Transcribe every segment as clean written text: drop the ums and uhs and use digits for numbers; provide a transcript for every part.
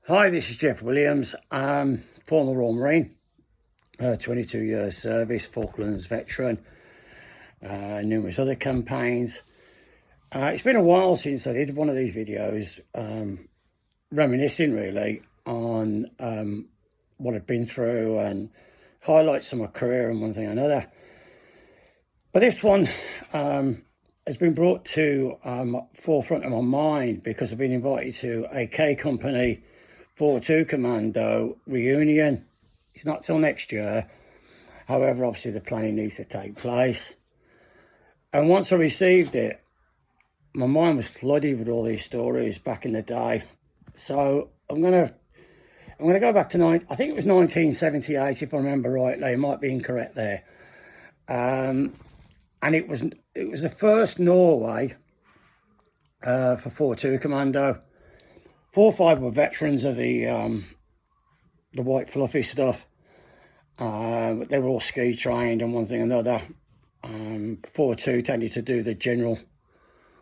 Hi, this is Jeff Williams. Former Royal Marine, 22 years service, Falklands veteran, numerous other campaigns. It's been a while since I did one of these videos, reminiscing really on what I've been through and highlights of my career and one thing or another. But this one has been brought to forefront of my mind because I've been invited to a K Company 4-2 Commando reunion. It's not till next year. However, obviously the planning needs to take place. And once I received it, my mind was flooded with all these stories back in the day. So I'm gonna go back to I think it was 1978, if I remember rightly. I might be incorrect there. And it was the first Norway for 4-2 Commando. 4 or 5 were veterans of the white fluffy stuff. But they were all ski trained and one thing or another. 4-2 tended to do the general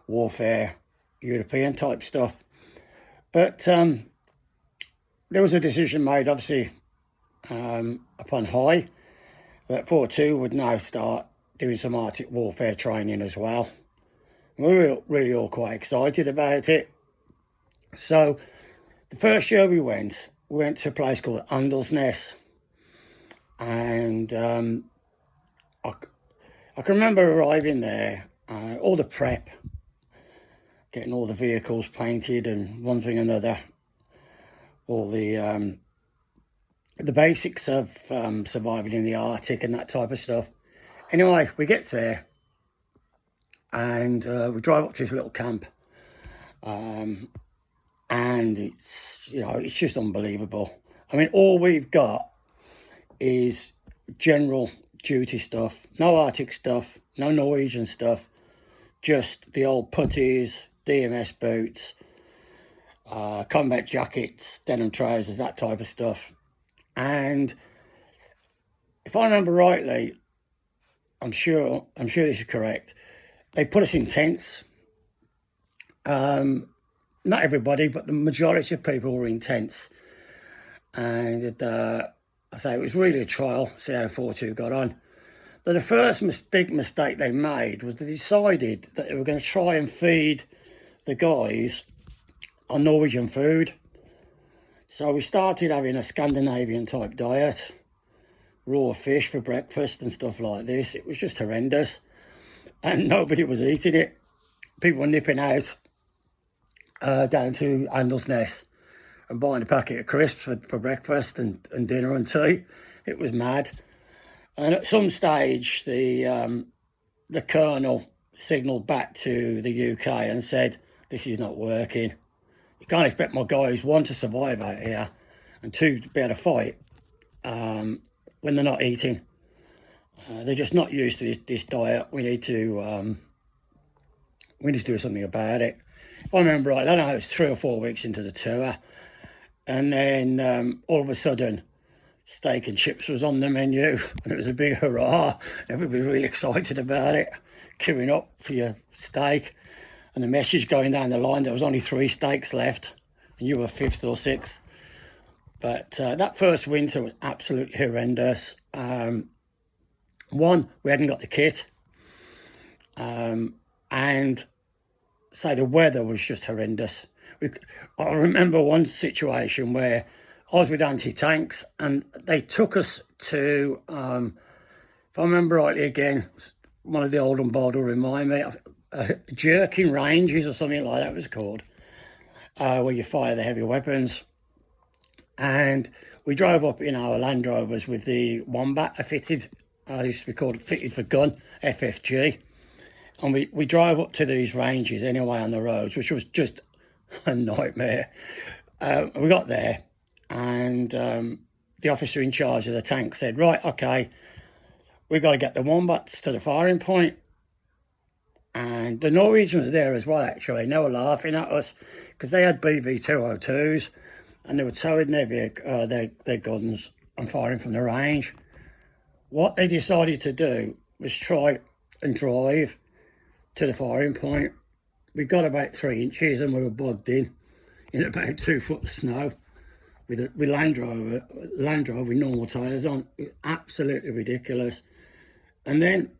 warfare, European type stuff. But there was a decision made, obviously, upon high, that 4-2 would now start doing some Arctic warfare training as well. We were really all quite excited about it. So the first year we went to a place called Ness, and I can remember arriving there, all the prep, getting all the vehicles painted and one thing or another, all the basics of surviving in the Arctic and that type of stuff. Anyway, we get there and we drive up to this little camp. And it's just unbelievable. I mean, all we've got is general duty stuff, no Arctic stuff, no Norwegian stuff, just the old putties, DMS boots, combat jackets, denim trousers, that type of stuff. And if I remember rightly, I'm sure this is correct, they put us in tents. Not everybody, but the majority of people were in tents. And I say it was really a trial, see how 4-2 got on. But the first big mistake they made was they decided that they were going to try and feed the guys on Norwegian food. So we started having a Scandinavian type diet, raw fish for breakfast and stuff like this. It was just horrendous. And nobody was eating it. People were nipping out down to Ness and buying a packet of crisps for breakfast and dinner and tea. It was mad. And at some stage, the colonel signalled back to the UK and said, "This is not working. You can't expect my guys, 1, to survive out here, and 2, to be able to fight when they're not eating. They're just not used to this diet. We need to do something about it." If I remember right, I don't know, it was 3 or 4 weeks into the tour. And then all of a sudden, steak and chips was on the menu. And it was a big hurrah. Everybody was really excited about it. Queuing up for your steak. And the message going down the line, there was only 3 steaks left. And you were 5th or 6th. But that first winter was absolutely horrendous. One, we hadn't got the kit. And say the weather was just horrendous. I remember one situation where I was with anti-tanks and they took us to, if I remember rightly again, one of the old and bold will remind me, jerking ranges or something like that it was called, where you fire the heavy weapons. And we drove up in our Land Rovers with the Wombat fitted, used to be called fitted for gun, FFG. And we drove up to these ranges anyway on the roads, which was just a nightmare. We got there and the officer in charge of the tank said, "Right, okay, we've got to get the Wombats to the firing point." And the Norwegians were there as well, actually. And they were laughing at us because they had BV-202s and they were towing their guns and firing from the range. What they decided to do was try and drive to the firing point. We got about 3 inches and we were bogged in about 2 foot of snow. with Land Rover with normal tyres on. It was absolutely ridiculous. And then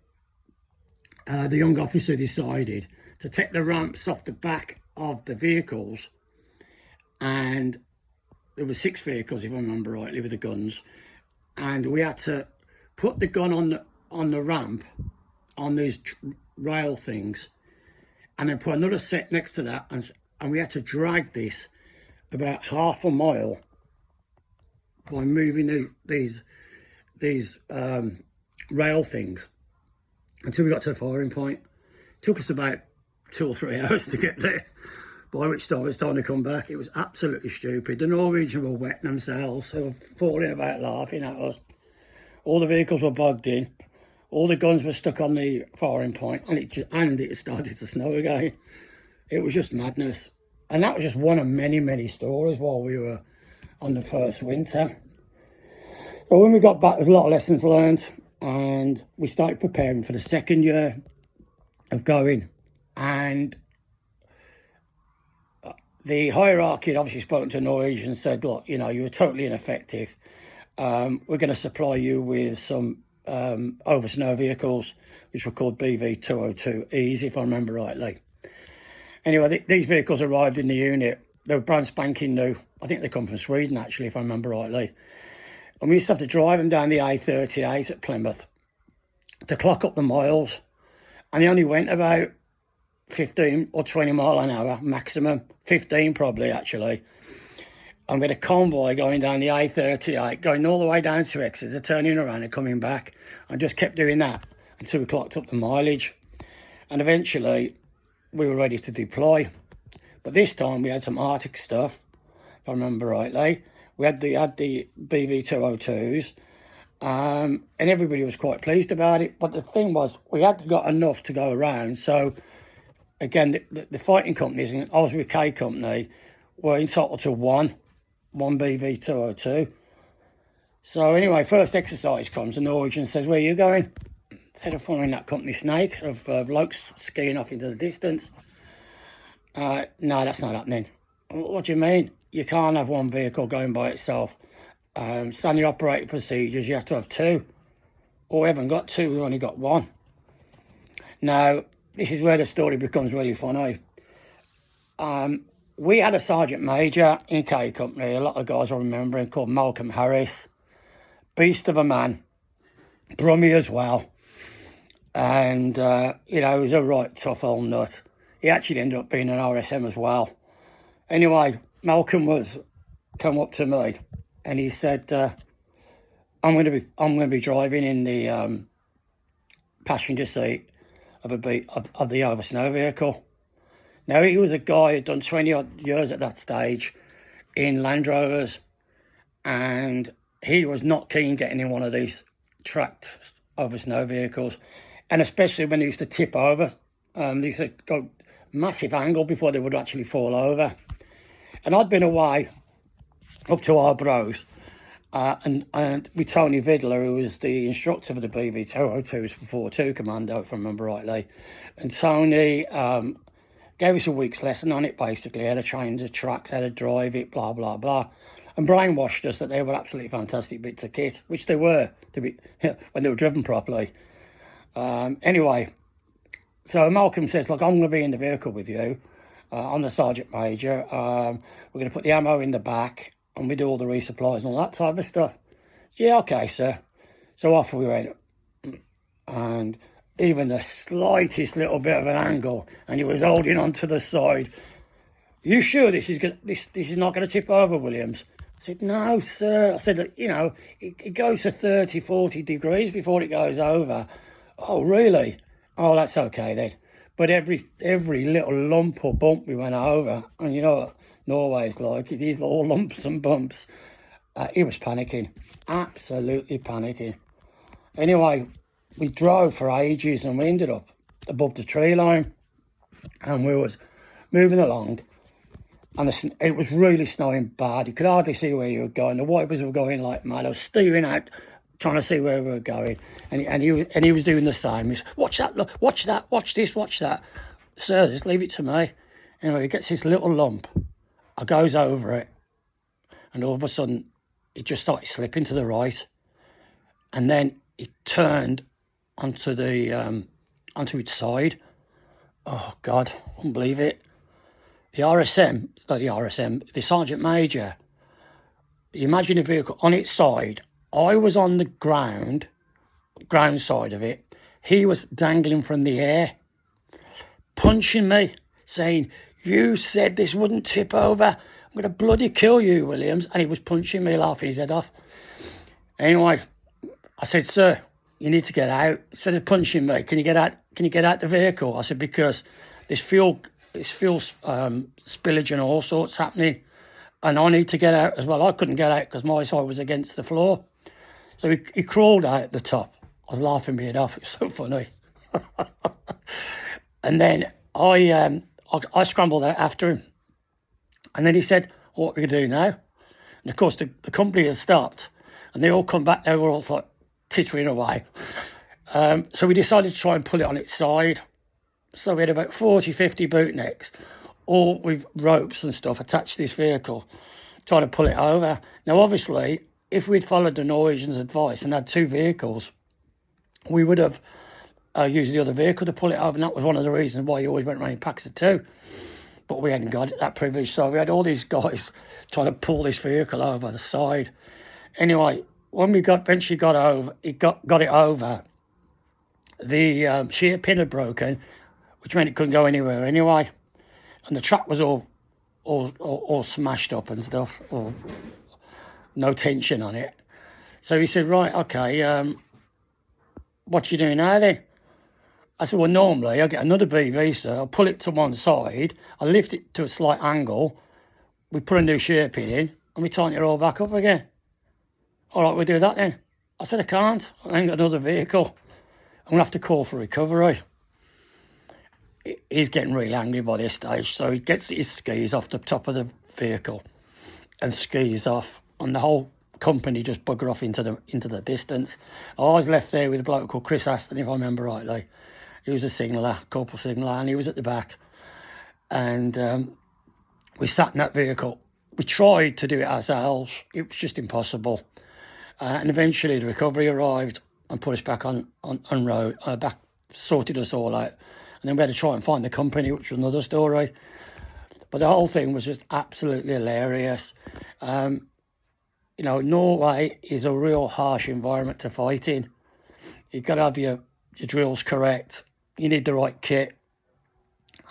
the young officer decided to take the ramps off the back of the vehicles, and there were 6 vehicles, if I remember rightly, with the guns, and we had to put the gun on the ramp on these rail things, and then put another set next to that, and we had to drag this about half a mile by moving these rail things until we got to the firing point. It took us about 2 or 3 hours to get there, by which time it was time to come back. It was absolutely stupid. The Norwegians were wetting themselves. They were falling about laughing at us. All the vehicles were bogged in. All the guns were stuck on the firing point, and it started to snow again. It was just madness. And that was just one of many, many stories while we were on the first winter. So when we got back, there was a lot of lessons learned, and we started preparing for the second year of going. And the hierarchy had obviously spoken to Norway and said, look, you know, you were totally ineffective. We're going to supply you with some over snow vehicles, which were called BV202Es, if I remember rightly. Anyway, these vehicles arrived in the unit. They were brand spanking new. I think they come from Sweden, actually, if I remember rightly. And we used to have to drive them down the A38 at Plymouth to clock up the miles. And they only went about 15 or 20 mile an hour maximum, 15 probably, actually. And with a convoy going down the A38, going all the way down to Exeter, turning around and coming back, and just kept doing that until we clocked up the mileage. And eventually we were ready to deploy. But this time we had some Artic stuff, if I remember rightly. We had the BV202s, and everybody was quite pleased about it. But the thing was, we had got enough to go around. So again, the fighting companies, and I was with K Company, were entitled to one BV202. So anyway, first exercise comes, the Norwegian says, where are you going? Instead of following that company snake of blokes skiing off into the distance. No, that's not happening. What do you mean? You can't have one vehicle going by itself. Standard operating procedures, you have to have 2. Well, we haven't got 2, we've only got 1. Now, this is where the story becomes really funny. We had a sergeant major in K Company, a lot of guys will remember him, called Malcolm Harris. Beast of a man. Brummy as well. And, you know, he was a right tough old nut. He actually ended up being an RSM as well. Anyway, Malcolm come up to me and he said, I'm going to be driving in the passenger seat of the over snow vehicle. Now, he was a guy who'd done 20 odd years at that stage in Land Rovers, and he was not keen getting in one of these tracked over snow vehicles, and especially when they used to tip over. They used to go massive angle before they would actually fall over. And I'd been away up to Arbroath, and with Tony Vidler, who was the instructor for the BV202s for 4-2 Commando, if I remember rightly. And Tony gave us a week's lesson on it, basically, how to change the tracks, how to drive it, blah, blah, blah. And brainwashed us that they were absolutely fantastic bits of kit, which they were, when they were driven properly. Anyway, so Malcolm says, look, I'm going to be in the vehicle with you. I'm the Sergeant Major. We're going to put the ammo in the back, and we do all the resupplies and all that type of stuff. Yeah, okay, sir. So off we went. And even the slightest little bit of an angle, and he was holding on to the side. You sure this is not going to tip over, Williams? I said, no, sir. I said, you know, it goes to 30, 40 degrees before it goes over. Oh, really? Oh, that's okay then. But every little lump or bump we went over, and you know what Norway's like, it is all lumps and bumps. He was panicking, absolutely panicking. Anyway, we drove for ages and we ended up above the tree line, and we was moving along, and it was really snowing bad. You could hardly see where you were going. The wipers were going like mad. I was steering out, trying to see where we were going, and he was doing the same. He said, watch that, look, watch that, watch this, watch that. Sir, just leave it to me. Anyway, he gets this little lump. I goes over it, and all of a sudden it just started slipping to the right, and then it turned onto the onto its side. Oh God, I couldn't believe it. The RSM, it's not the RSM, the Sergeant Major. Imagine a vehicle on its side. I was on the ground side of it. He was dangling from the air, punching me, saying, "You said this wouldn't tip over. I'm going to bloody kill you, Williams." And he was punching me, laughing his head off. Anyway, I said, "Sir, you need to get out." Instead of punching me, can you get out? Can you get out the vehicle? I said, because there's fuel spillage and all sorts happening, and I need to get out as well. I couldn't get out because my side was against the floor. So he crawled out at the top. I was laughing my head off. It was so funny. And then I scrambled out after him. And then he said, "What are we going to do now?" And of course, the company has stopped, and they all come back. They were all like tittering away. So we decided to try and pull it on its side. So we had about 40, 50 bootnecks, all with ropes and stuff attached to this vehicle, trying to pull it over. Now, obviously, if we'd followed the Norwegians' advice and had two vehicles, we would have used the other vehicle to pull it over, and that was one of the reasons why you always went around in packs of two. But we hadn't got that privilege, so we had all these guys trying to pull this vehicle over the side. Anyway, when we eventually got over, got it over, the shear pin had broken, which meant it couldn't go anywhere anyway, and the track was all smashed up and stuff, or no tension on it. So he said, "Right, okay, what you doing now then?" I said, "Well, normally I'll get another BV, sir. I'll pull it to one side, I'll lift it to a slight angle, we put a new shear pin in, and we tighten it all back up again." "All right, we'll do that then." I said, "I can't. I ain't got another vehicle. I'm going to have to call for recovery." He's getting really angry by this stage, so he gets his skis off the top of the vehicle and skis off, and the whole company just bugger off into the distance. I was left there with a bloke called Chris Aston, if I remember rightly. He was a signaller, corporal signaller, and he was at the back. And we sat in that vehicle. We tried to do it ourselves. It was just impossible. And eventually the recovery arrived and put us back on road, back, sorted us all out. And then we had to try and find the company, which was another story. But the whole thing was just absolutely hilarious. You know, Norway is a real harsh environment to fight in. You've got to have your drills correct. You need the right kit.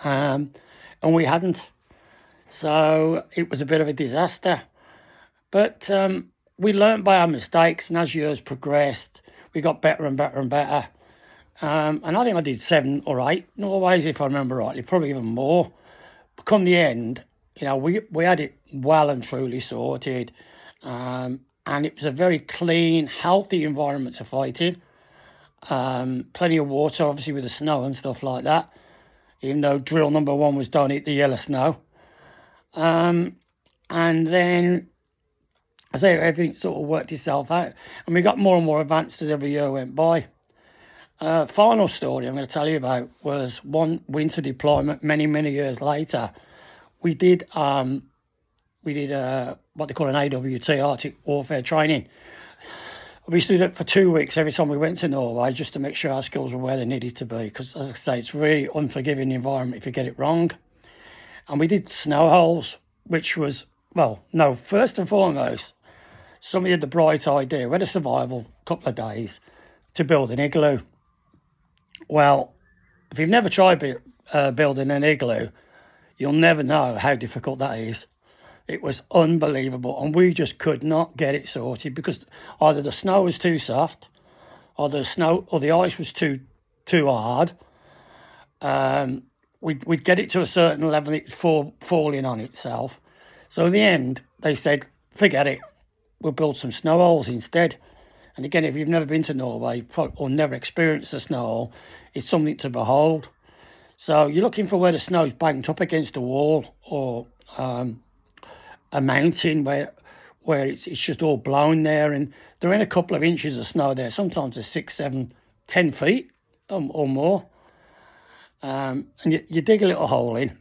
And we hadn't. So it was a bit of a disaster. But we learned by our mistakes, and as years progressed, we got better and better and better. And I think I did 7 or 8 Norways, if I remember rightly, probably even more. But come the end, you know, we had it well and truly sorted. And it was a very clean, healthy environment to fight in. Plenty of water, obviously, with the snow and stuff like that, even though drill number 1 was "Don't eat the yellow snow." And then, I say, everything sort of worked itself out. And we got more and more advanced as every year went by. Final story I'm going to tell you about was one winter deployment many, many years later. We did what they call an AWT, Arctic warfare training. We used to do that for 2 weeks every time we went to Norway, just to make sure our skills were where they needed to be. Because, as I say, it's really unforgiving environment if you get it wrong. And we did snow holes, which was, well, no, first and foremost, somebody had the bright idea. We had a survival couple of days to build an igloo. Well, if you've never tried building an igloo, you'll never know how difficult that is. It was unbelievable, and we just could not get it sorted because either the snow was too soft, or the ice was too hard. We'd get it to a certain level, it's falling on itself. So in the end, they said, "Forget it. We'll build some snow holes instead." And again, if you've never been to Norway or never experienced a snow hole, it's something to behold. So you're looking for where the snow's banked up against a wall or a mountain where it's just all blown there, and there are in a couple of inches of snow there. Sometimes there's 6, 7, 10 feet or more. And you dig a little hole in,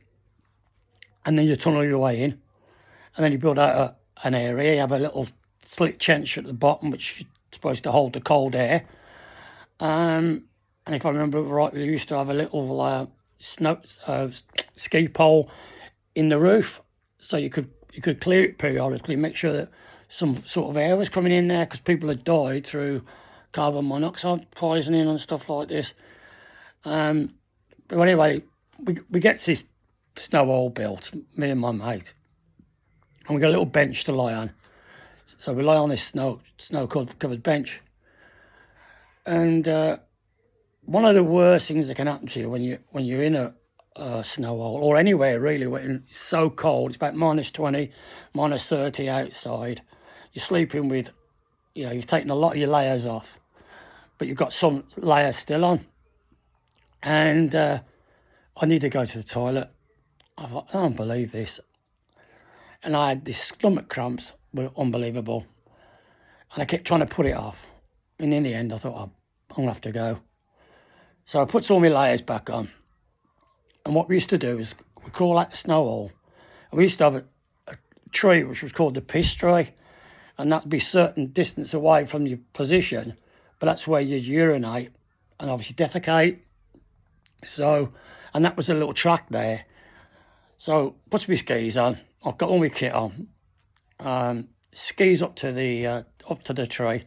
and then you tunnel your way in, and then you build out an area. You have a little slit trench at the bottom, which is supposed to hold the cold air. And if I remember right, we used to have a little ski pole in the roof, so you could clear it periodically, make sure that some sort of air was coming in there, because people had died through carbon monoxide poisoning and stuff like this. But anyway, we get this snow hole built, me and my mate, and we got a little bench to lie on. So we lie on this snow covered bench. And one of the worst things that can happen to you when you're in a snow hole, or anywhere really, when it's so cold, it's about -20, -30 outside. You're sleeping with, you've taken a lot of your layers off, but you've got some layers still on. And I need to go to the toilet. I thought, I don't believe this. And I had these stomach cramps, were unbelievable. And I kept trying to put it off. And in the end, I thought, I'm going to have to go. So I put all my layers back on. And what we used to do is we crawl out the snow hole. And we used to have a tree which was called the piss tree. And that would be a certain distance away from your position. But that's where you'd urinate and obviously defecate. So, and that was a little track there. So puts my skis on. I've got all my kit on. Skis up to the tree.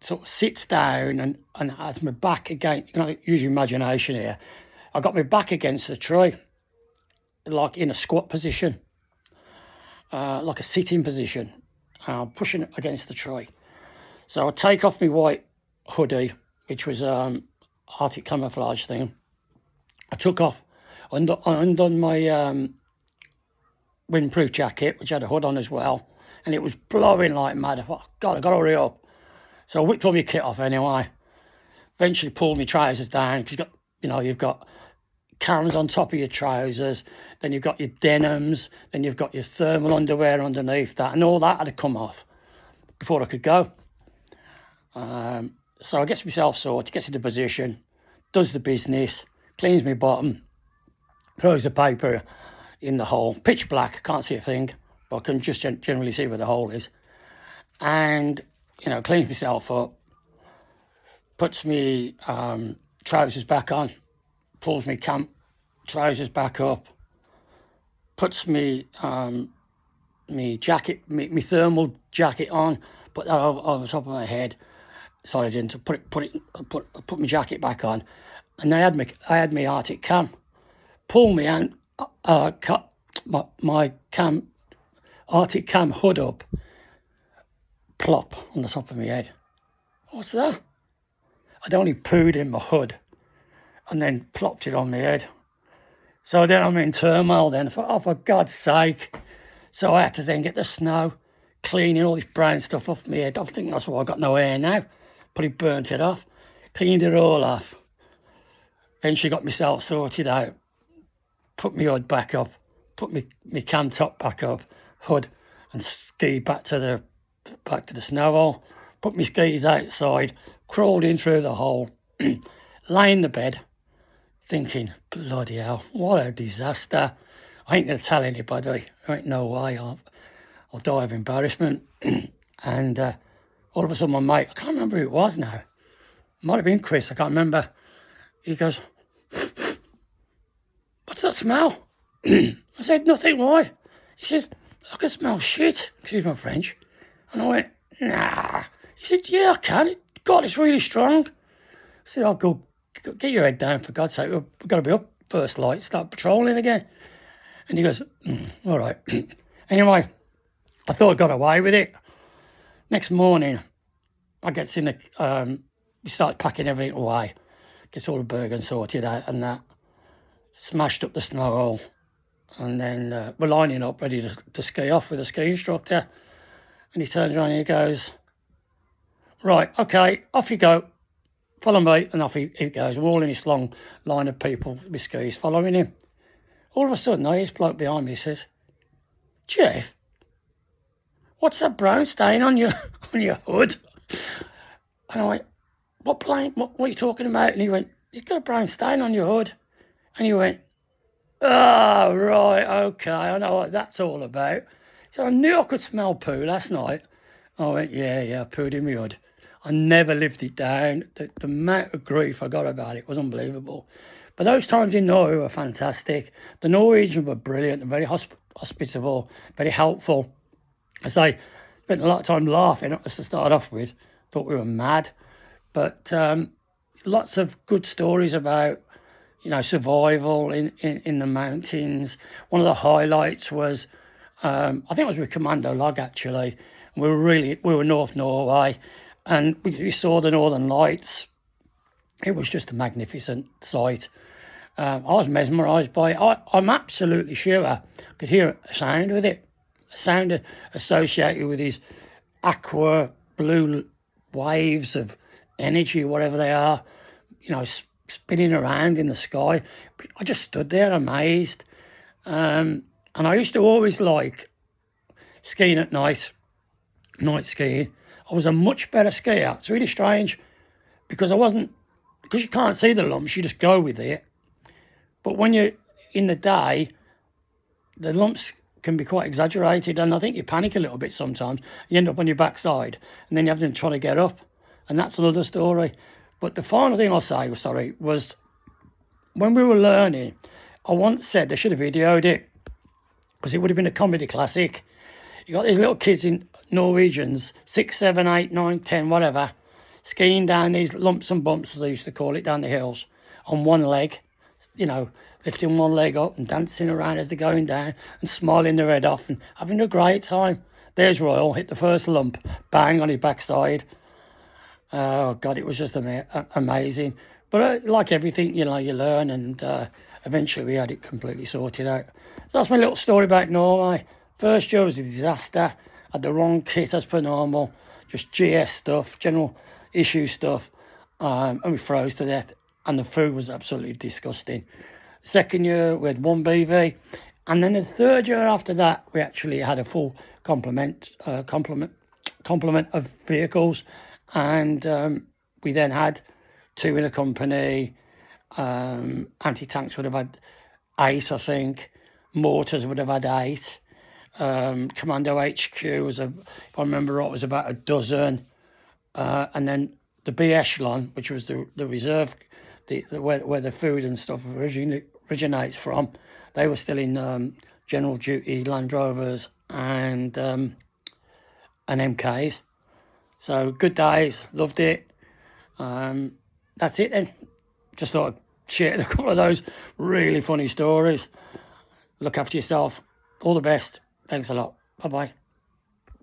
Sort of sits down and has my back against. You can use your imagination here. I got my back against the tree, like in a squat position, like a sitting position, pushing against the tree. So I take off my white hoodie, which was Artic camouflage thing. I took off, undone my windproof jacket, which had a hood on as well, and it was blowing like mad. I thought, God, I got to hurry up. So I whipped all my kit off anyway. Eventually pulled my trousers down, because you've got cans on top of your trousers, then you've got your denims, then you've got your thermal underwear underneath that, and all that had to come off before I could go. So I gets myself sorted, gets into position, does the business, cleans my bottom, throws the paper in the hole, pitch black, can't see a thing, but I can just generally see where the hole is. And, cleans myself up, puts me trousers back on, pulls me camp trousers back up, puts me me jacket, me thermal jacket on, put that over the top of my head. Sorry, I didn't. Put my jacket back on, and then I had my Artic cam. Pull me and cut my cam, Artic cam hood up, plop on the top of my head. What's that? I'd only pooed in my hood, and then plopped it on my head. So then I'm in turmoil. Then I thought, oh, for God's sake! So I had to then get the snow, cleaning all this brown stuff off my head. I think that's why I got no hair now. Probably burnt it off, cleaned it all off. Eventually got myself sorted out, put my hood back up, put my cam top back up, hood, and skied back to the snow hole. Put my skis outside, crawled in through the hole, lay in the bed, thinking, bloody hell, what a disaster. I ain't going to tell anybody. There ain't no way. I'll die of embarrassment. And all of a sudden, my mate, I can't remember who it was now. It might have been Chris, I can't remember. He goes, what's that smell? I said, nothing, why? He said, I can smell shit. Excuse my French. And I went, nah. He said, yeah, I can. God, it's really strong. I said, oh, go get your head down, for God's sake. We've got to be up first light, start patrolling again. And he goes, all right. Anyway, I thought I got away with it. Next morning, I gets in the, we start packing everything away. Gets all the burger sorted out and that. Smashed up the snow hole. And then we're lining up, ready to ski off with the ski instructor. And he turns around and he goes, right, okay, off you go. Follow me. And off he goes. We're all in this long line of people with skis following him. All of a sudden, I hear this bloke behind me. He says, Jeff, what's that brown stain on your hood? And I went, what are you talking about? And he went, you've got a brown stain on your hood. And he went, Oh, right, okay, I know what that's all about. So I knew I could smell poo last night. I went, yeah, I pooed in my hood. I never lived it down. The amount of grief I got about it was unbelievable. But those times in Norway were fantastic. The Norwegians were brilliant and very hospitable, very helpful. As I spent a lot of time laughing at us to start off with. Thought we were mad. But lots of good stories about, survival in the mountains. One of the highlights was, I think it was with Commando Log actually. We were North Norway, and we saw the Northern Lights. It was just a magnificent sight. I was mesmerised by it. I'm absolutely sure I could hear a sound with it, a sound associated with these aqua blue waves of energy, whatever they are, spinning around in the sky. I just stood there amazed. And I used to always like skiing at night skiing. I was a much better skier. It's really strange because you can't see the lumps, you just go with it. But when you're in the day, the lumps can be quite exaggerated, and I think you panic a little bit sometimes. You end up on your backside, and then you have to try to get up, and that's another story. But the final thing I'll say, was when we were learning, I once said they should have videoed it because it would have been a comedy classic. You got these little kids in Norwegians, 6, 7, 8, 9, 10, whatever, skiing down these lumps and bumps, as they used to call it, down the hills, on one leg, lifting one leg up and dancing around as they're going down and smiling their head off and having a great time. There's Royal, hit the first lump, bang on his backside. Oh, God, it was just amazing. But like everything, you learn, and eventually we had it completely sorted out. So that's my little story about Norway. First year was a disaster. Had the wrong kit as per normal. Just GS stuff, general issue stuff. And we froze to death. And the food was absolutely disgusting. Second year, we had one BV. And then the third year after that, we actually had a full complement of vehicles. And we then had 2 in a company. Anti-tanks would have had 8, I think. Mortars would have had 8. Commando HQ was, if I remember right, was about a dozen. And then the B echelon, which was the reserve, where the food and stuff originates from, they were still in general duty Land Rovers and MKs. So good days, loved it. That's it then. Just thought I'd share a couple of those really funny stories. Look after yourself. All the best. Thanks a lot. Bye-bye.